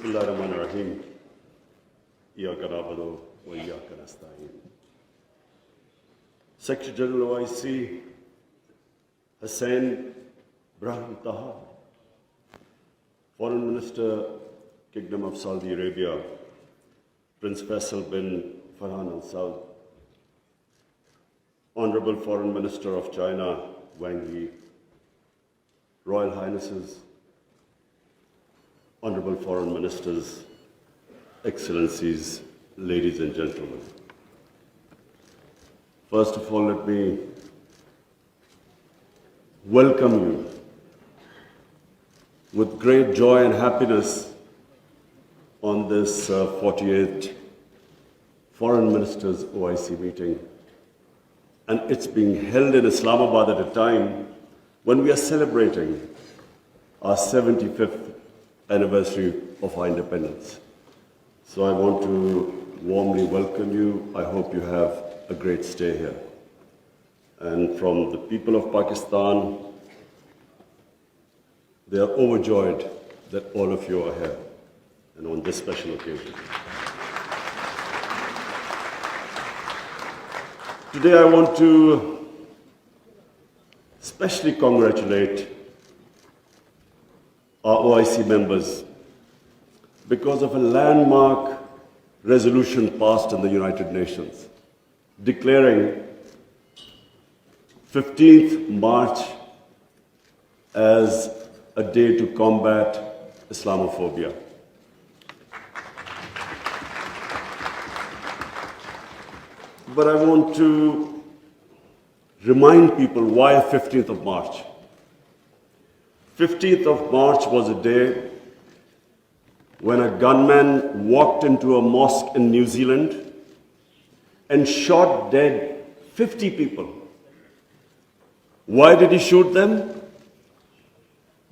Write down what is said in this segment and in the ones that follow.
Bismillahirrahmanirrahim. Iyyaka na'budu wa iyyaka nasta'in. Secretary General OIC Hussain Brahim Taha, Foreign Minister, Kingdom of Saudi Arabia, Prince Faisal bin Farhan Al Saud, Honorable Foreign Minister of China, Wang Yi, Royal Highnesses, Honorable Foreign Ministers, Excellencies, ladies and gentlemen. First of all, let me welcome you with great joy and happiness on this 48th Foreign Ministers OIC meeting. And it's being held in Islamabad at a time when we are celebrating our 75th anniversary of our independence. So I want to warmly welcome you. I hope you have a great stay here. And from the people of Pakistan, they are overjoyed that all of you are here and on this special occasion. Today I want to especially congratulate our OIC members because of a landmark resolution passed in the United Nations declaring 15th March as a day to combat Islamophobia. But I want to remind people why 15th of March. 15th of March was a day when a gunman walked into a mosque in New Zealand and shot dead 50 people. Why did he shoot them?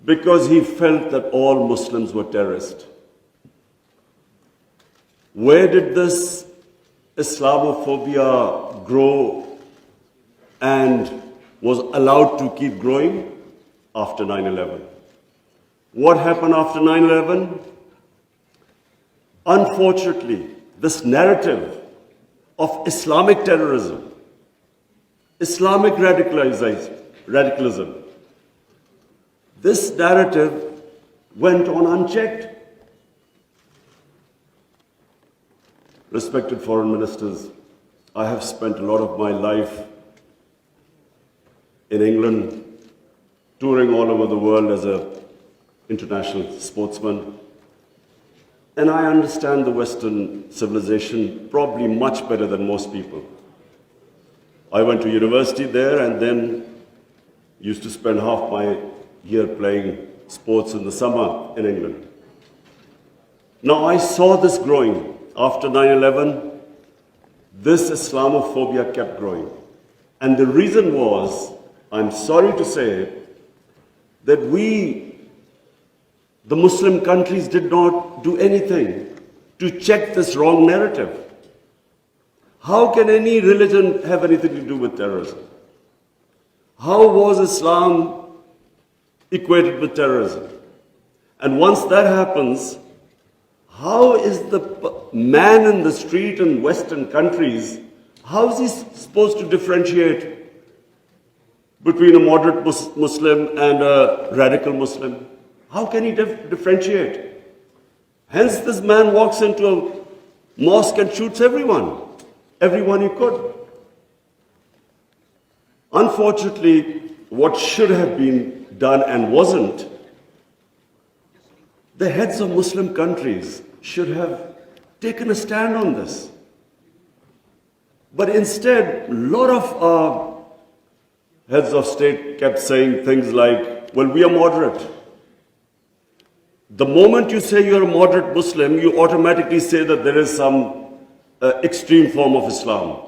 Because he felt that all Muslims were terrorists. Where did this Islamophobia grow and was allowed to keep growing? After 9/11. What happened after 9/11? Unfortunately, this narrative of Islamic terrorism, Islamic radicalism, this narrative went on unchecked. Respected foreign ministers, I have spent a lot of my life in England, touring all over the world as an international sportsman. And I understand the Western civilization probably much better than most people. I went to university there and then used to spend half my year playing sports in the summer in England. Now I saw this growing. After 9/11, this Islamophobia kept growing. And the reason was, I'm sorry to say, that we, the Muslim countries, did not do anything to check this wrong narrative. How can any religion have anything to do with terrorism? How was Islam equated with terrorism? And once that happens, how is the man in the street in Western countries, how is he supposed to differentiate between a moderate Muslim and a radical Muslim? How can he differentiate? Hence, this man walks into a mosque and shoots everyone he could. Unfortunately, what should have been done and wasn't, the heads of Muslim countries should have taken a stand on this. But instead, a lot of our heads of state kept saying things like, well, we are moderate. The moment you say you're a moderate Muslim, you automatically say that there is some extreme form of Islam.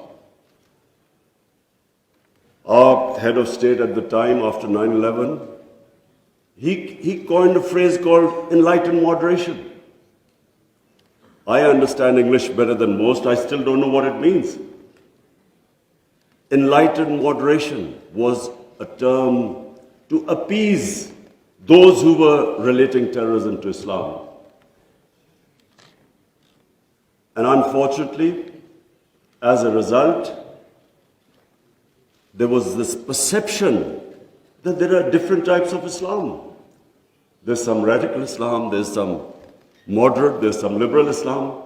Our head of state at the time, after 9/11, he coined a phrase called enlightened moderation. I understand English better than most. I still don't know what it means. Enlightened moderation was a term to appease those who were relating terrorism to Islam. And unfortunately, as a result, there was this perception that there are different types of Islam. There's some radical Islam, there's some moderate, there's some liberal Islam.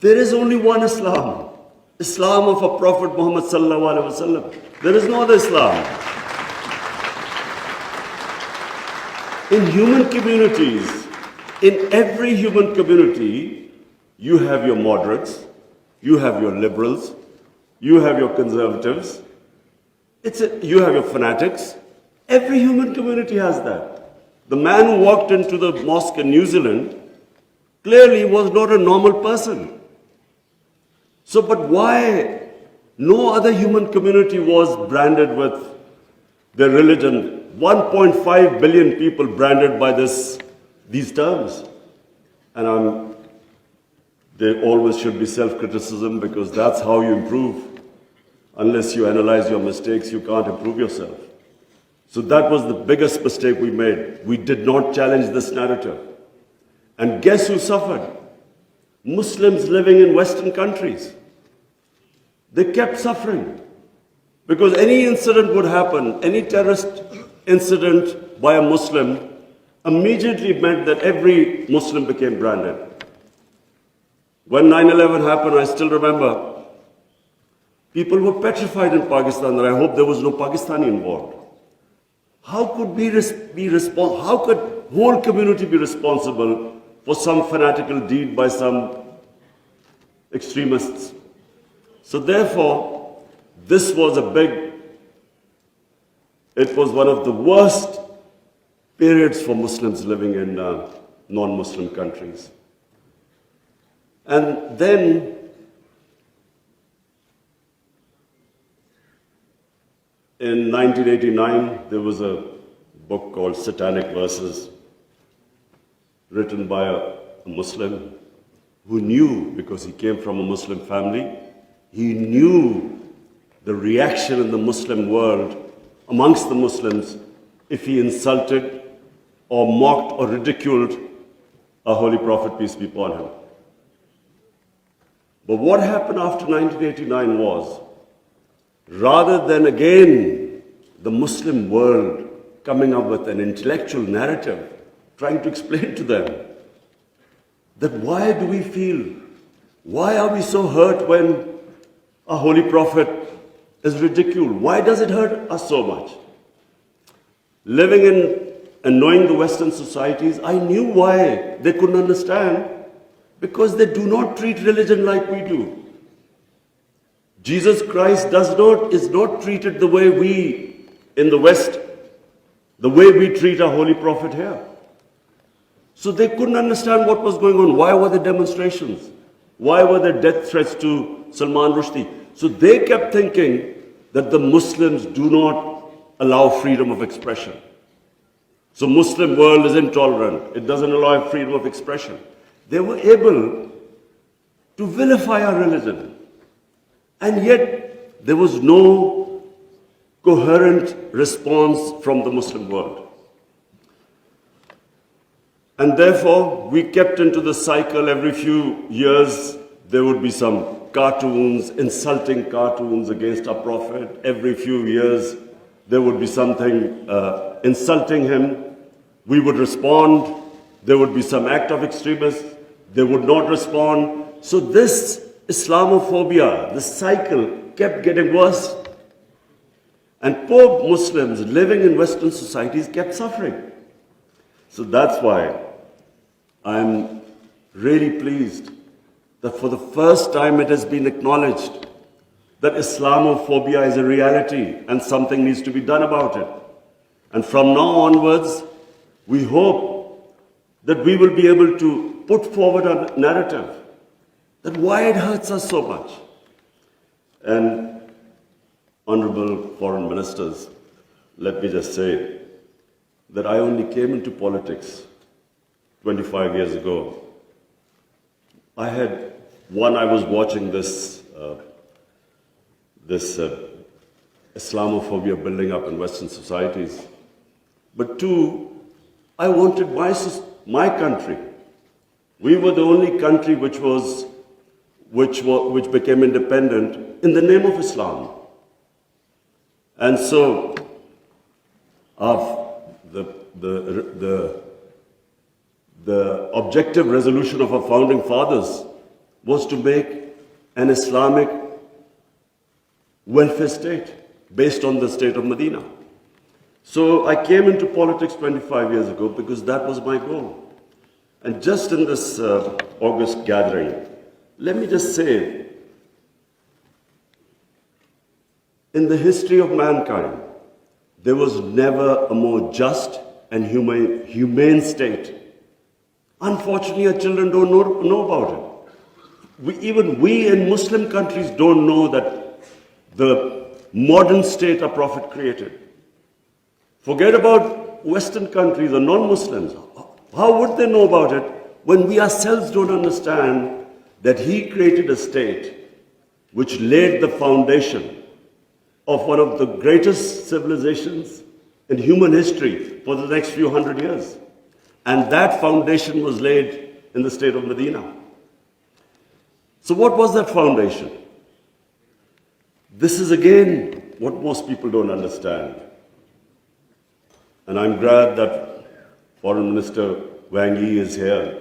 There is only one Islam, Islam of our Prophet Muhammad sallallahu alaihi wasallam. There is no other Islam. In human communities, in every human community, you have your moderates, you have your liberals, you have your conservatives, you have your fanatics. Every human community has that. The man who walked into the mosque in New Zealand clearly was not a normal person. So, but why no other human community was branded with their religion? 1.5 billion people branded by these terms. And there always should be self-criticism, because that's how you improve. Unless you analyze your mistakes, you can't improve yourself. So that was the biggest mistake we made. We did not challenge this narrative. And guess who suffered? Muslims living in Western countries. They kept suffering. Because any incident would happen, any terrorist incident by a Muslim immediately meant that every Muslim became branded. When 9/11 happened, I still remember, people were petrified in Pakistan, and I hope there was no Pakistani involved. How could how could whole community be responsible for some fanatical deed by some extremists? So therefore, this was it was one of the worst periods for Muslims living in non-Muslim countries. And then in 1989, there was a book called Satanic Verses, written by a Muslim who knew, because he came from a Muslim family, he knew the reaction in the Muslim world amongst the Muslims if he insulted or mocked or ridiculed our Holy Prophet, peace be upon him. But what happened after 1989 was, rather than again the Muslim world coming up with an intellectual narrative, trying to explain to them that why do we feel, why are we so hurt when a Holy Prophet is ridiculed? Why does it hurt us so much? Living in and knowing the Western societies, I knew why they couldn't understand, because they do not treat religion like we do. Jesus Christ is not treated the way we in the West, the way we treat our Holy Prophet here. So they couldn't understand what was going on. Why were there demonstrations? Why were there death threats to Salman Rushdie? So they kept thinking that the Muslims do not allow freedom of expression. So Muslim world is intolerant. It doesn't allow freedom of expression. They were able to vilify our religion. And yet there was no coherent response from the Muslim world. And therefore, we kept into the cycle. Every few years, there would be some cartoons, insulting cartoons against our Prophet. Every few years, there would be something insulting him. We would respond. There would be some act of extremists. They would not respond. So this Islamophobia, this cycle, kept getting worse. And poor Muslims living in Western societies kept suffering. So that's why I'm really pleased that for the first time it has been acknowledged that Islamophobia is a reality and something needs to be done about it. And from now onwards, we hope that we will be able to put forward a narrative that why it hurts us so much. And honorable foreign ministers, let me just say that I only came into politics 25 years ago. I was watching this Islamophobia building up in Western societies. But two, I wanted my country. We were the only country which was which became independent in the name of Islam. And so, the objective resolution of our founding fathers was to make an Islamic welfare state based on the state of Medina. So I came into politics 25 years ago because that was my goal. And just in this August gathering, let me just say, in the history of mankind, there was never a more just and humane state. Unfortunately, our children don't know about it. Even we in Muslim countries don't know that the modern state our Prophet created. Forget about Western countries or non-Muslims. How would they know about it when we ourselves don't understand that he created a state which laid the foundation of one of the greatest civilizations in human history for the next few hundred years. And that foundation was laid in the state of Medina. So what was that foundation? This is again what most people don't understand. And I'm glad that Foreign Minister Wang Yi is here,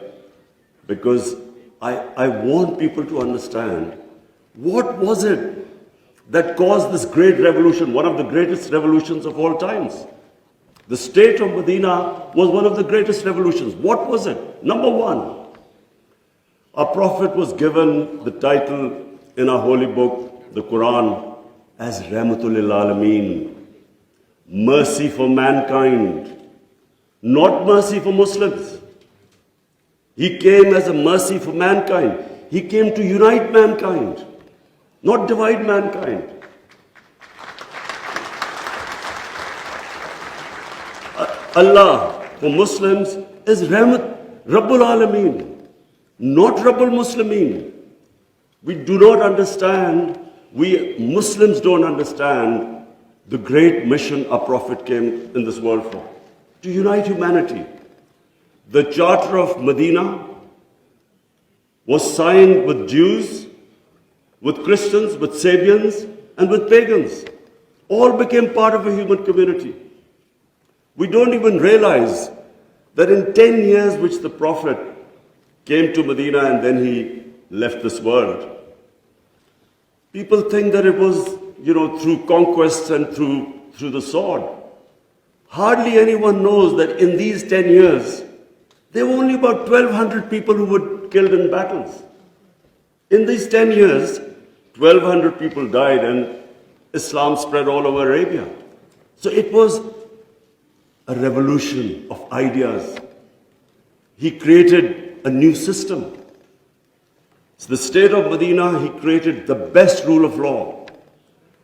because I want people to understand what was it that caused this great revolution, one of the greatest revolutions of all times. The state of Medina was one of the greatest revolutions. What was it? Number one, our Prophet was given the title in our holy book, the Quran, as Rahmatul lil Alameen, mercy for mankind, not mercy for Muslims. He came as a mercy for mankind. He came to unite mankind, not divide mankind. Allah for Muslims is Rahmat, Rabbul Alameen, not Rabbul Muslimeen. We do not understand, we Muslims don't understand the great mission our Prophet came in this world for, to unite humanity. The Charter of Medina was signed with Jews, with Christians, with Sabians, and with pagans. All became part of a human community. We don't even realize that in 10 years which the Prophet came to Medina and then he left this world, people think that it was, through conquest and through the sword. Hardly anyone knows that in these 10 years, there were only about 1,200 people who were killed in battles. In these 10 years, 1,200 people died and Islam spread all over Arabia. So it was a revolution of ideas. He created a new system. So the state of Medina, he created the best rule of law.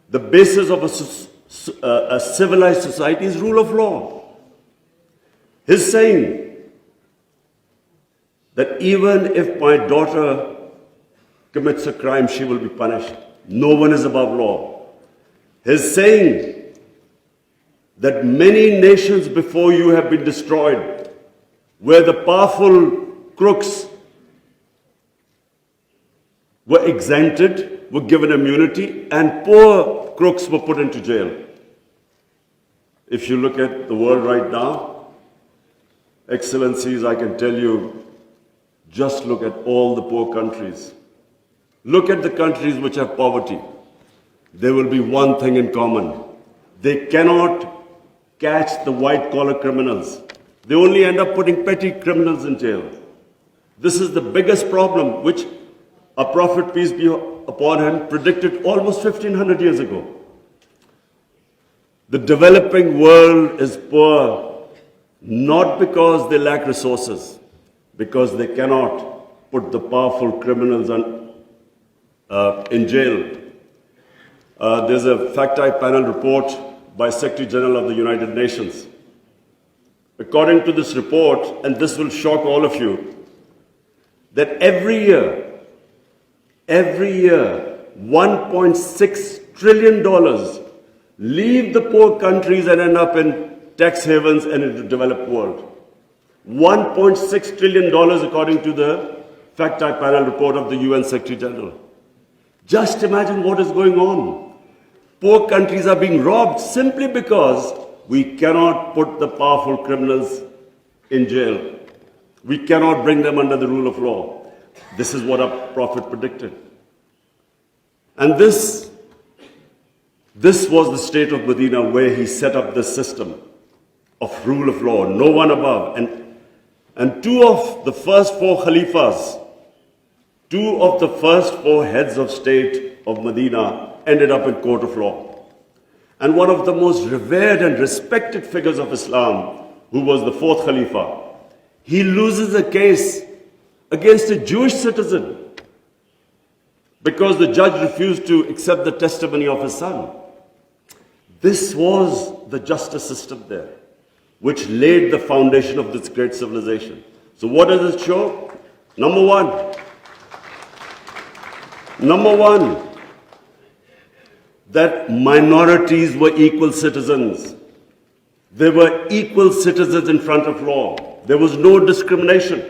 The basis of a civilized society is rule of law. His saying that even if my daughter commits a crime, she will be punished. No one is above law. His saying that many nations before you have been destroyed, where the powerful crooks were exempted, were given immunity, and poor crooks were put into jail. If you look at the world right now, Excellencies, I can tell you, just look at all the poor countries. Look at the countries which have poverty. There will be one thing in common. They cannot catch the white-collar criminals. They only end up putting petty criminals in jail. This is the biggest problem which our Prophet, peace be upon him, predicted almost 1,500 years ago. The developing world is poor, not because they lack resources, because they cannot put the powerful criminals in jail. There's a fact-eye panel report by Secretary General of the United Nations. According to this report, and this will shock all of you, that every year, $1.6 trillion leave the poor countries and end up in tax havens and in the developed world. $1.6 trillion according to the fact-type panel report of the UN Secretary General. Just imagine what is going on. Poor countries are being robbed simply because we cannot put the powerful criminals in jail. We cannot bring them under the rule of law. This is what our Prophet predicted. And this was the state of Medina, where he set up this system of rule of law, no one above. And two of the first four Khalifas, two of the first four heads of state of Medina ended up in court of law. And one of the most revered and respected figures of Islam, who was the fourth Khalifa, he loses a case against a Jewish citizen because the judge refused to accept the testimony of his son. This was the justice system there, which laid the foundation of this great civilization. So what does it show? Number one, that minorities were equal citizens. They were equal citizens in front of law. There was no discrimination.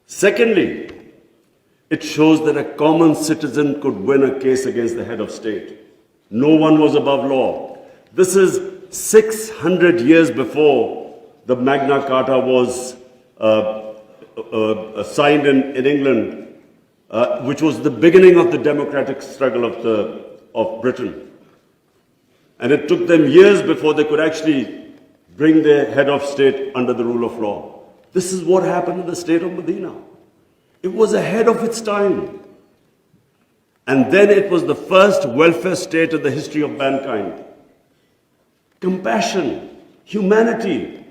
Secondly, it shows that a common citizen could win a case against the head of state. No one was above law. This is 600 years before the Magna Carta was signed in England, which was the beginning of the democratic struggle of Britain. And it took them years before they could actually bring their head of state under the rule of law. This is what happened in the state of Medina. It was ahead of its time. And then it was the first welfare state in the history of mankind. Compassion, humanity.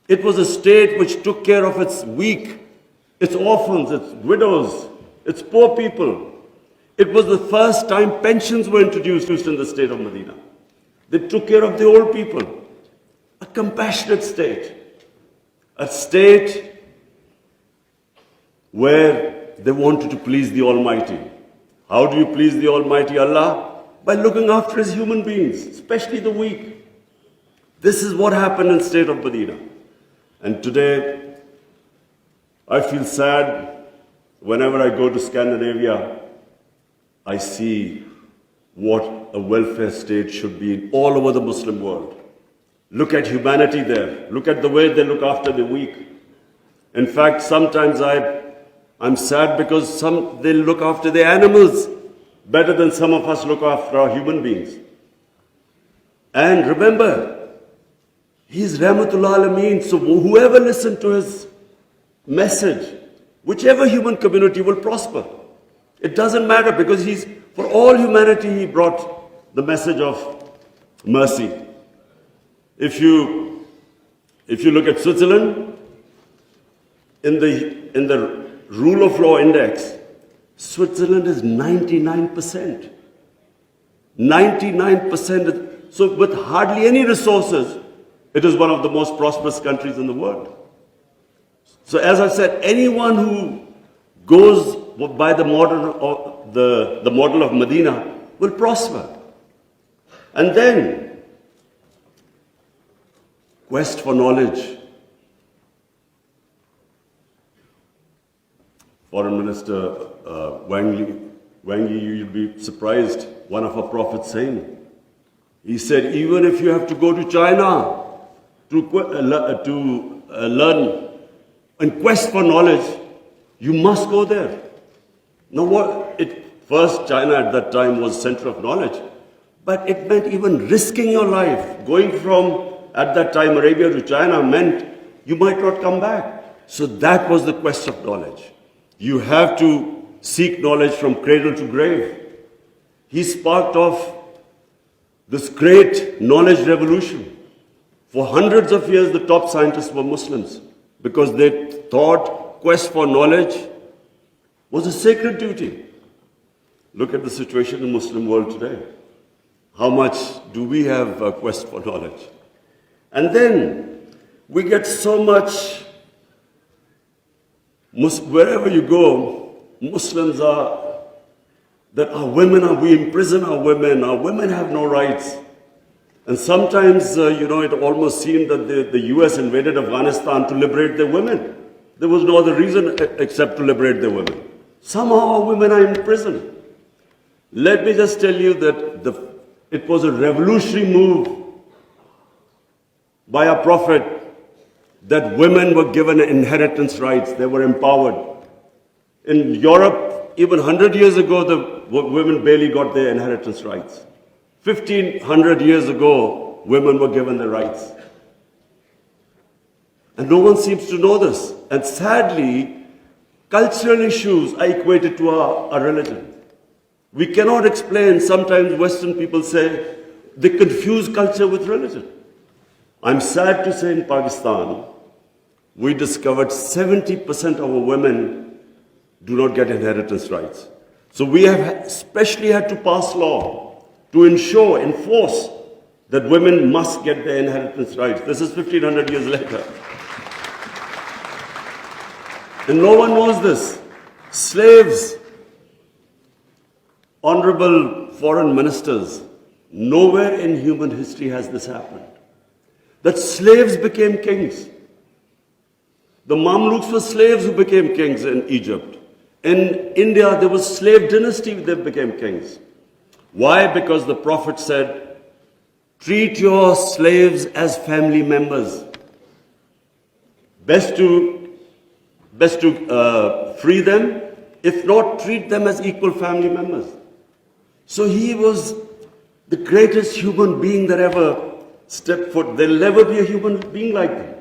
It was a state which took care of its weak, its orphans, its widows, its poor people. It was the first time pensions were introduced in the state of Medina. They took care of the old people. A compassionate state. A state where they wanted to please the Almighty. How do you please the Almighty Allah? By looking after His human beings, especially the weak. This is what happened in the state of Medina. And today, I feel sad whenever I go to Scandinavia. I see what a welfare state should be in all over the Muslim world. Look at humanity there. Look at the way they look after the weak. In fact, sometimes I'm sad because they look after the animals better than some of us look after our human beings. And remember, He's Rahmatul Alameen, so whoever listened to His message, whichever human community will prosper. It doesn't matter because for all humanity, He brought the message of mercy. If you look at Switzerland, in the rule of law index, Switzerland is 99%. 99%. So with hardly any resources, it is one of the most prosperous countries in the world. So as I said, anyone who goes by the model of Medina will prosper. And then, quest for knowledge. Foreign Minister Wang Yi, you'll be surprised, one of our prophets saying, he said, even if you have to go to China to learn and quest for knowledge, you must go there. Now first China at that time was center of knowledge, but it meant even risking your life. Going from, at that time, Arabia to China meant you might not come back. So that was the quest of knowledge. You have to seek knowledge from cradle to grave. He sparked off this great knowledge revolution. For hundreds of years, the top scientists were Muslims because they thought quest for knowledge was a sacred duty. Look at the situation in the Muslim world today. How much do we have a quest for knowledge? And then we get so much, wherever you go, Muslims are, that we imprison our women have no rights. And sometimes, it almost seemed that the US invaded Afghanistan to liberate their women. There was no other reason except to liberate the women. Somehow our women are in prison. Let me just tell you that it was a revolutionary move by our Prophet that women were given inheritance rights. They were empowered. In Europe, even 100 years ago, the women barely got their inheritance rights. 1500 years ago, women were given their rights. And no one seems to know this. And sadly, cultural issues are equated to our religion. We cannot explain, sometimes Western people say, they confuse culture with religion. I'm sad to say in Pakistan, we discovered 70% of our women do not get inheritance rights. So we have especially had to pass law to enforce that women must get their inheritance rights. This is 1500 years later. And no one knows this. Slaves, honorable foreign ministers, nowhere in human history has this happened. That slaves became kings. The Mamluks were slaves who became kings in Egypt. In India, there was slave dynasty that became kings. Why? Because the Prophet said, treat your slaves as family members. Best to free them, if not, treat them as equal family members. So he was the greatest human being that ever stepped foot. There'll never be a human being like him.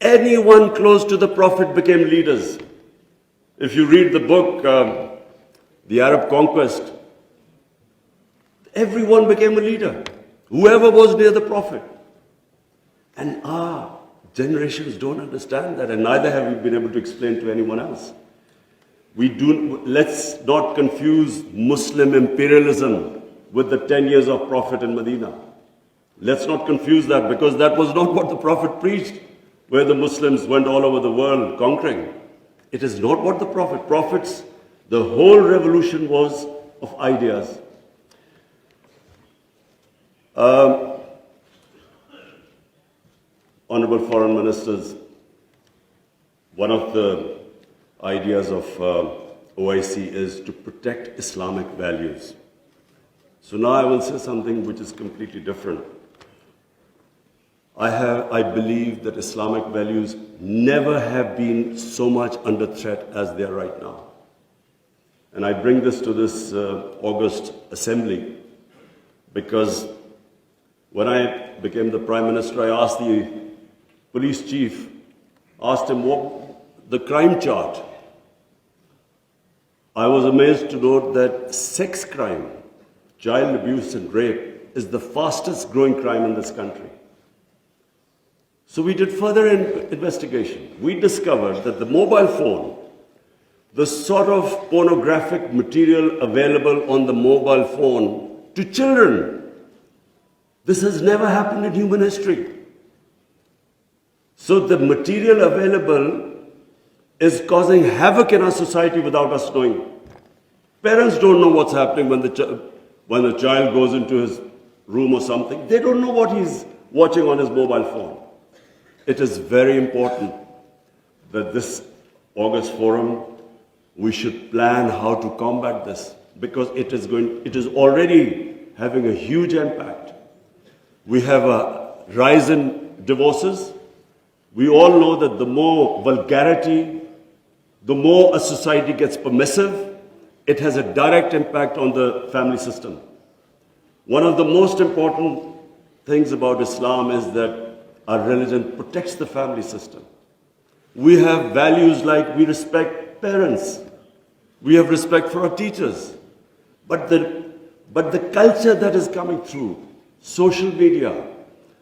Anyone close to the Prophet became leaders. If you read the book, The Arab Conquest, everyone became a leader. Whoever was near the Prophet. And our generations don't understand that, and neither have we been able to explain to anyone else. Let's not confuse Muslim imperialism with the 10 years of Prophet in Medina. Let's not confuse that, because that was not what the Prophet preached, where the Muslims went all over the world conquering. It is not what the Prophets, the whole revolution was of ideas. Honorable foreign ministers, one of the ideas of OIC is to protect Islamic values. So now I will say something which is completely different. I believe that Islamic values never have been so much under threat as they are right now. And I bring this to this August assembly because when I became the Prime Minister, I asked the police chief, asked him what the crime chart. I was amazed to note that sex crime, child abuse and rape is the fastest growing crime in this country. So we did further investigation. We discovered that the mobile phone, the sort of pornographic material available on the mobile phone to children, this has never happened in human history. So the material available is causing havoc in our society without us knowing. Parents don't know what's happening when the child goes into his room or something. They don't know what he's watching on his mobile phone. It is very important that this August forum, we should plan how to combat this, because it is already having a huge impact. We have a rise in divorces. We all know that the more vulgarity, the more a society gets permissive, it has a direct impact on the family system. One of the most important things about Islam is that our religion protects the family system. We have values like we respect parents. We have respect for our teachers. But the culture that is coming through, social media,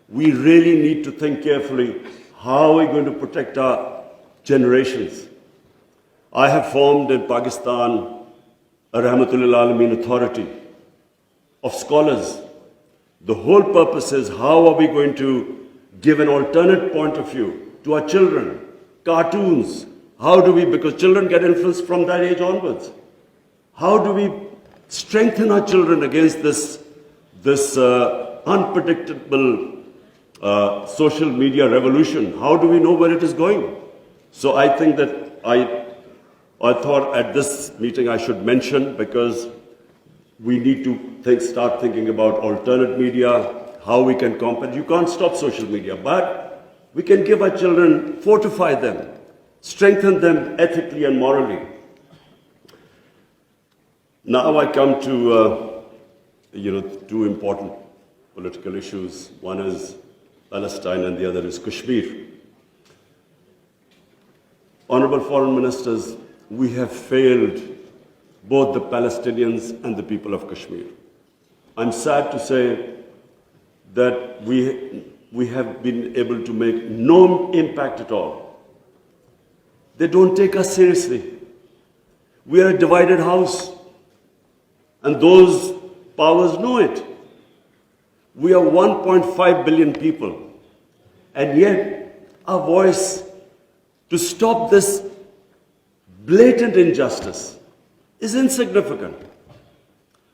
we really need to think carefully, how are we going to protect our generations? I have formed in Pakistan a Rahmatul Alameen authority of scholars. The whole purpose is how are we going to give an alternate point of view to our children, cartoons. How do we, because children get influenced from that age onwards. How do we strengthen our children against this unpredictable social media revolution? How do we know where it is going? So I think that I thought at this meeting I should mention, because we need to start thinking about alternate media, how we can combat. You can't stop social media, but we can give our children, fortify them, strengthen them ethically and morally. Now I come to two important political issues. One is Palestine and the other is Kashmir. Honorable foreign ministers, we have failed both the Palestinians and the people of Kashmir. I'm sad to say that we have been able to make no impact at all. They don't take us seriously. We are a divided house, and those powers know it. We are 1.5 billion people, and yet our voice to stop this blatant injustice is insignificant.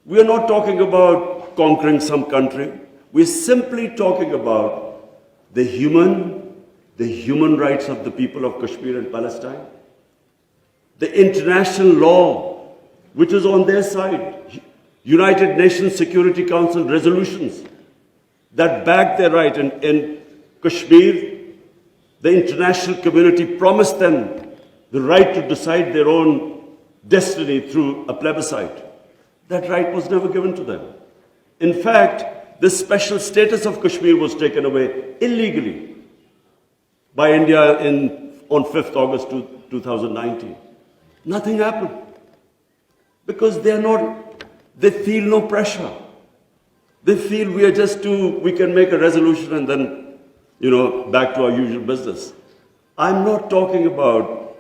We are not talking about conquering some country. We're simply talking about the human rights of the people of Kashmir and Palestine, the international law, which is on their side, United Nations Security Council resolutions that back their right. In Kashmir, the international community promised them the right to decide their own destiny through a plebiscite. That right was never given to them. In fact, the special status of Kashmir was taken away illegally by India on 5th August 2019. Nothing happened because they feel no pressure. They feel we can make a resolution and then, back to our usual business. I'm not talking about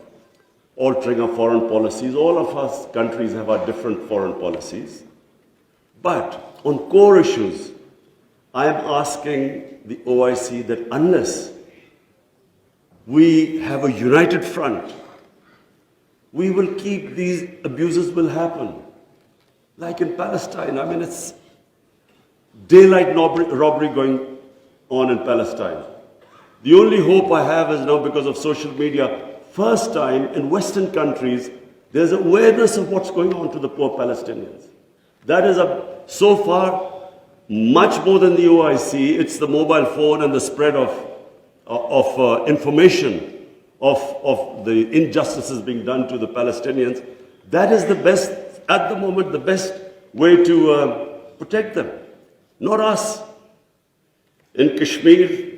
altering our foreign policies. All of us countries have our different foreign policies. But on core issues, I am asking the OIC that unless we have a united front, we will keep these abuses will happen. Like in Palestine, it's daylight robbery going on in Palestine. The only hope I have is now because of social media. First time in Western countries, there's awareness of what's going on to the poor Palestinians. That is so far much more than the OIC. It's the mobile phone and the spread of information of the injustices being done to the Palestinians. That is the best, at the moment, the best way to protect them, not us. In Kashmir,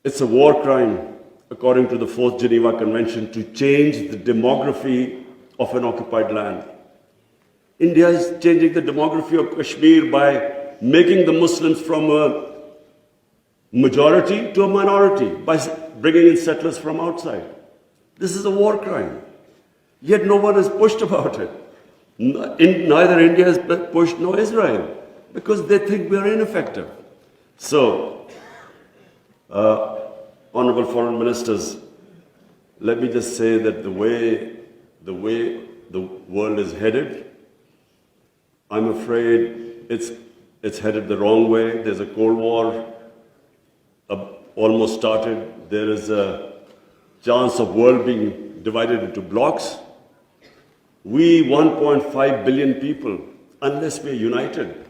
it's a war crime, according to the 4th Geneva Convention, to change the demography of an occupied land. India is changing the demography of Kashmir by making the Muslims from a majority to a minority, by bringing in settlers from outside. This is a war crime. Yet no one has pushed about it. Neither India has pushed nor Israel, because they think we are ineffective. So, honorable foreign ministers, let me just say that the way the world is headed, I'm afraid it's headed the wrong way. There's a Cold War almost started. There is a chance of world being divided into blocks. We 1.5 billion people, unless we're united,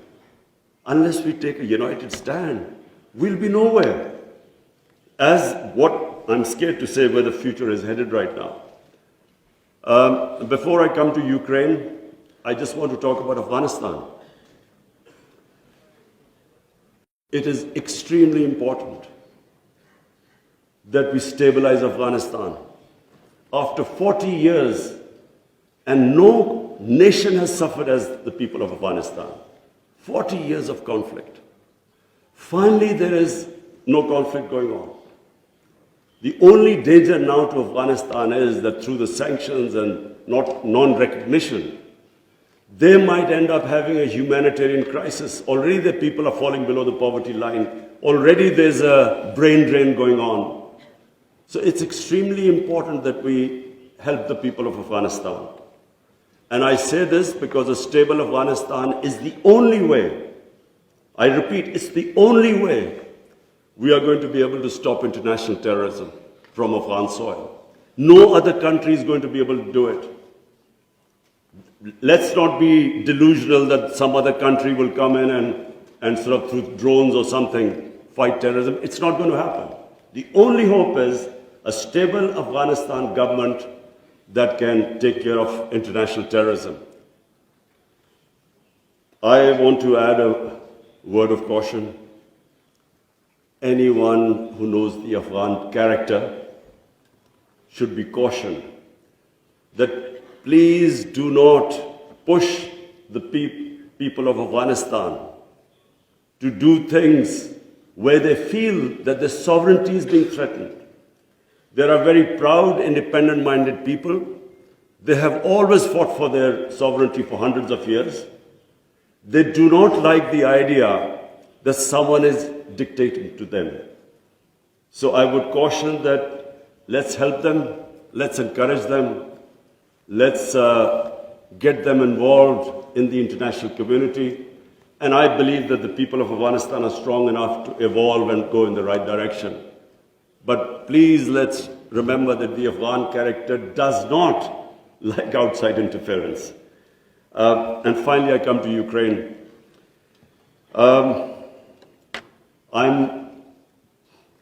unless we take a united stand, we'll be nowhere. As what I'm scared to say where the future is headed right now. Before I come to Ukraine, I just want to talk about Afghanistan. It is extremely important that we stabilize Afghanistan. After 40 years, and no nation has suffered as the people of Afghanistan. 40 years of conflict. Finally, there is no conflict going on. The only danger now to Afghanistan is that through the sanctions and non-recognition, they might end up having a humanitarian crisis. Already the people are falling below the poverty line. Already there's a brain drain going on. So it's extremely important that we help the people of Afghanistan. And I say this because a stable Afghanistan is the only way, I repeat, it's the only way we are going to be able to stop international terrorism from Afghan soil. No other country is going to be able to do it. Let's not be delusional that some other country will come in and sort of through drones or something fight terrorism. It's not going to happen. The only hope is a stable Afghanistan government that can take care of international terrorism. I want to add a word of caution. Anyone who knows the Afghan character should be cautioned that please do not push the people of Afghanistan to do things where they feel that their sovereignty is being threatened. They are very proud, independent-minded people. They have always fought for their sovereignty for hundreds of years. They do not like the idea that someone is dictating to them. So I would caution that let's help them, let's encourage them, let's get them involved in the international community. And I believe that the people of Afghanistan are strong enough to evolve and go in the right direction. But please let's remember that the Afghan character does not like outside interference. And finally, I come to Ukraine. I'm,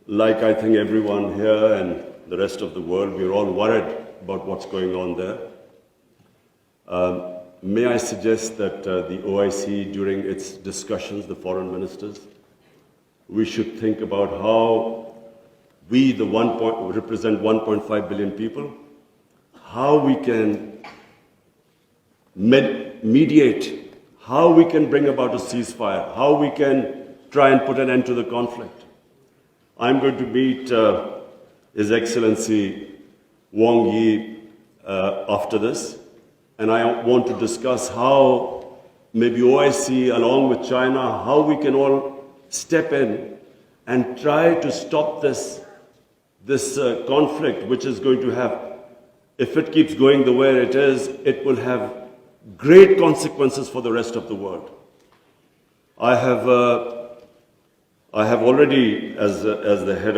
like I think everyone here and the rest of the world, we're all worried about what's going on there. May I suggest that the OIC, during its discussions, the foreign ministers, we should think about how we, represent 1.5 billion people, how we can mediate, how we can bring about a ceasefire, how we can try and put an end to the conflict. I'm going to meet His Excellency Wang Yi after this, and I want to discuss how maybe OIC, along with China, how we can all step in and try to stop this conflict, which is going to have, if it keeps going the way it is, it will have great consequences for the rest of the world. I have already, as the head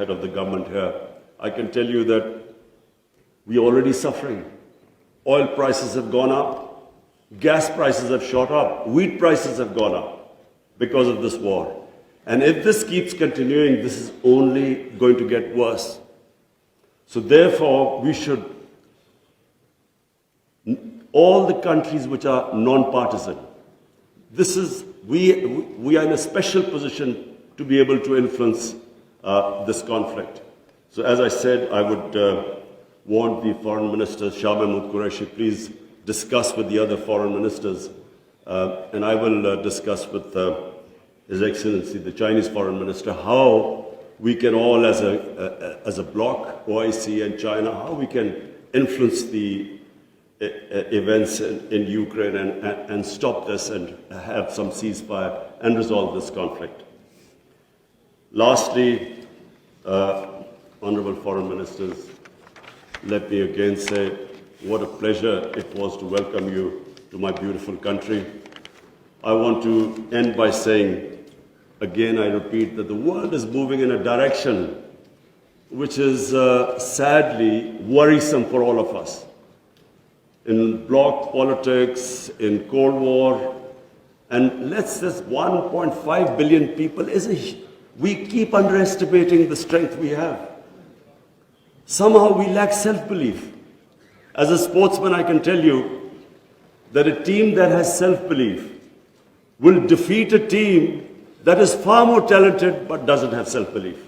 of the government here, I can tell you that we are already suffering. Oil prices have gone up, gas prices have shot up, wheat prices have gone up because of this war. And if this keeps continuing, this is only going to get worse. So therefore, we should, all the countries which are non-partisan, we are in a special position to be able to influence this conflict. So as I said, I would want the foreign minister, Shah Mahmood Qureshi, please discuss with the other foreign ministers, and I will discuss with His Excellency, the Chinese foreign minister, how we can all, as a bloc, OIC and China, how we can influence the events in Ukraine and stop this and have some ceasefire and resolve this conflict. Lastly, honorable foreign ministers, let me again say what a pleasure it was to welcome you to my beautiful country. I want to end by saying, again, I repeat, that the world is moving in a direction which is sadly worrisome for all of us. In bloc politics, in Cold War, and this 1.5 billion people, we keep underestimating the strength we have. Somehow we lack self-belief. As a sportsman, I can tell you that a team that has self-belief will defeat a team that is far more talented but doesn't have self-belief.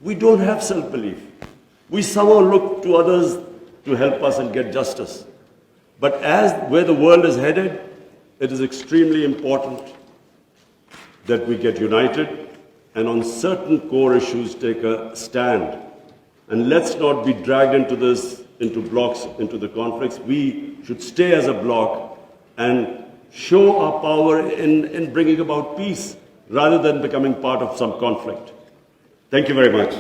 We don't have self-belief. We somehow look to others to help us and get justice. But where the world is headed, it is extremely important that we get united and on certain core issues take a stand. And let's not be dragged into this, into blocks, into the conflicts. We should stay as a bloc and show our power in bringing about peace rather than becoming part of some conflict. Thank you very much.